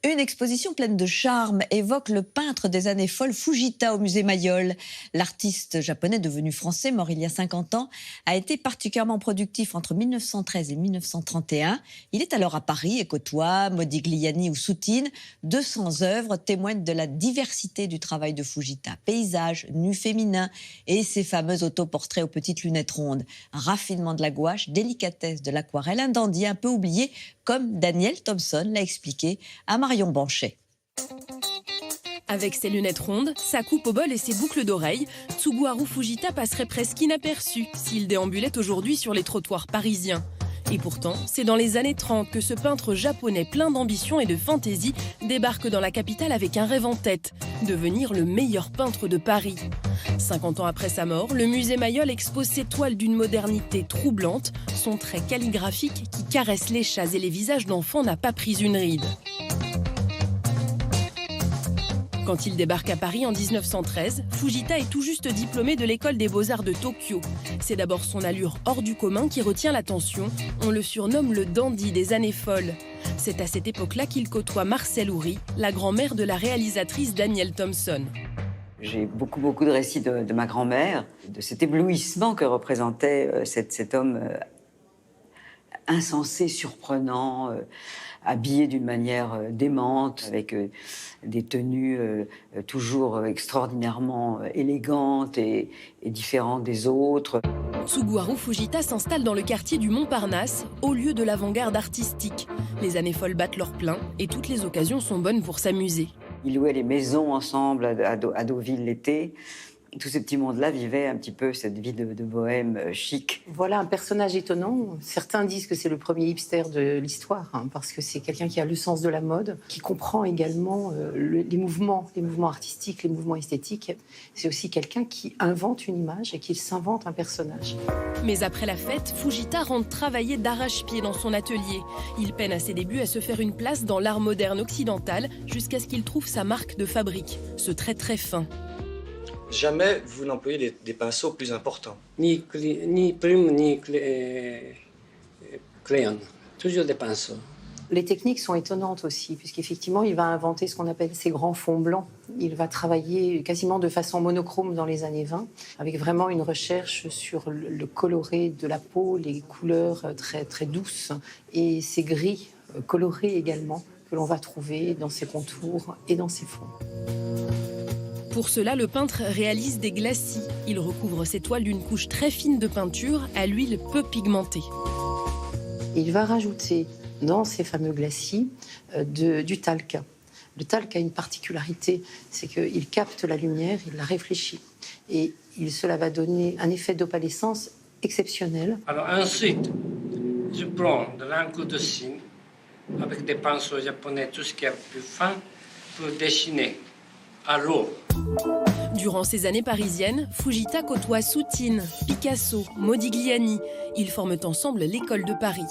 Une exposition pleine de charme évoque le peintre des années folles Fujita au musée Mayol. L'artiste japonais devenu français, mort il y a 50 ans, a été particulièrement productif entre 1913 et 1931. Il est alors à Paris et côtoie Modigliani ou Soutine. 200 œuvres témoignent de la diversité du travail de Fujita. Paysages, nus féminins et ses fameux autoportraits aux petites lunettes rondes. Un raffinement de la gouache, délicatesse de l'aquarelle, un dandy un peu oublié, comme Daniel Thompson l'a expliqué à Marion Banchet. Avec ses lunettes rondes, sa coupe au bol et ses boucles d'oreilles, Tsuguharu Fujita passerait presque inaperçu s'il déambulait aujourd'hui sur les trottoirs parisiens. Et pourtant, c'est dans les années 30 que ce peintre japonais plein d'ambition et de fantaisie débarque dans la capitale avec un rêve en tête, devenir le meilleur peintre de Paris. 50 ans après sa mort, le musée Mayol expose ses toiles d'une modernité troublante. Son trait calligraphique qui caresse les chats et les visages d'enfants n'a pas pris une ride. Quand il débarque à Paris en 1913, Fujita est tout juste diplômé de l'école des beaux-arts de Tokyo. C'est d'abord son allure hors du commun qui retient l'attention. On le surnomme le dandy des années folles. C'est à cette époque-là qu'il côtoie Marcelle Houry, la grand-mère de la réalisatrice Daniel Thompson. J'ai beaucoup de récits de ma grand-mère, de cet éblouissement que représentait cet homme insensé, surprenant, habillé d'une manière démente, avec des tenues toujours extraordinairement élégantes et différentes des autres. Tsuguharu Fujita s'installe dans le quartier du Montparnasse, au lieu de l'avant-garde artistique. Les années folles battent leur plein et toutes les occasions sont bonnes pour s'amuser. Ils louaient les maisons ensemble à Deauville l'été. Tout ce petit monde-là vivait un petit peu cette vie de bohème chic. Voilà un personnage étonnant. Certains disent que c'est le premier hipster de l'histoire, parce que c'est quelqu'un qui a le sens de la mode, qui comprend également les mouvements artistiques, les mouvements esthétiques. C'est aussi quelqu'un qui invente une image et qui s'invente un personnage. Mais après la fête, Fujita rentre travailler d'arrache-pied dans son atelier. Il peine à ses débuts à se faire une place dans l'art moderne occidental jusqu'à ce qu'il trouve sa marque de fabrique, ce trait très fin. Jamais vous n'employez des pinceaux plus importants. Ni plume, ni crayon. Toujours des pinceaux. Les techniques sont étonnantes aussi, puisqu'effectivement, il va inventer ce qu'on appelle ces grands fonds blancs. Il va travailler quasiment de façon monochrome dans les années 20, avec vraiment une recherche sur le coloré de la peau, les couleurs très douces, et ces gris colorés également, que l'on va trouver dans ses contours et dans ses fonds. Pour cela, le peintre réalise des glacis. Il recouvre ses toiles d'une couche très fine de peinture à l'huile peu pigmentée. Il va rajouter dans ces fameux glacis du talc. Le talc a une particularité, c'est qu'il capte la lumière, il la réfléchit. Et cela va donner un effet d'opalescence exceptionnel. Alors ensuite, je prends de l'encre de cygne avec des pinceaux japonais, tout ce qui est plus fin, pour dessiner à l'eau. Durant ces années parisiennes, Fujita côtoie Soutine, Picasso, Modigliani. Ils forment ensemble l'école de Paris.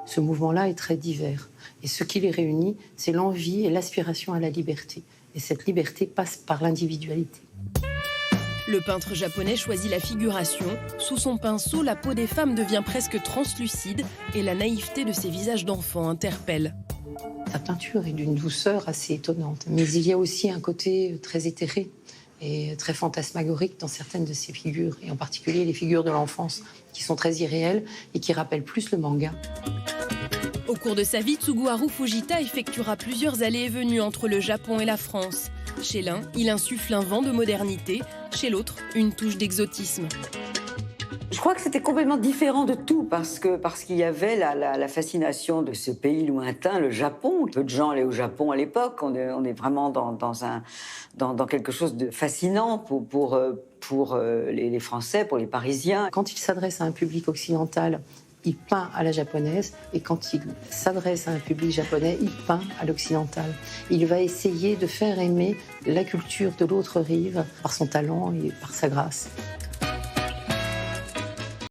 Ce mouvement-là est très divers. Et ce qui les réunit, c'est l'envie et l'aspiration à la liberté. Et cette liberté passe par l'individualité. Le peintre japonais choisit la figuration. Sous son pinceau, la peau des femmes devient presque translucide et la naïveté de ces visages d'enfants interpelle. La peinture est d'une douceur assez étonnante, mais il y a aussi un côté très éthéré et très fantasmagorique dans certaines de ses figures, et en particulier les figures de l'enfance, qui sont très irréelles et qui rappellent plus le manga. Au cours de sa vie, Tsuguharu Fujita effectuera plusieurs allées et venues entre le Japon et la France. Chez l'un, il insuffle un vent de modernité, chez l'autre, une touche d'exotisme. Je crois que c'était complètement différent de tout, parce qu'il y avait la fascination de ce pays lointain, le Japon. Peu de gens allaient au Japon à l'époque. On est vraiment dans quelque chose de fascinant pour les Français, pour les Parisiens. Quand il s'adresse à un public occidental, il peint à la japonaise, et quand il s'adresse à un public japonais, il peint à l'occidental. Il va essayer de faire aimer la culture de l'autre rive par son talent et par sa grâce.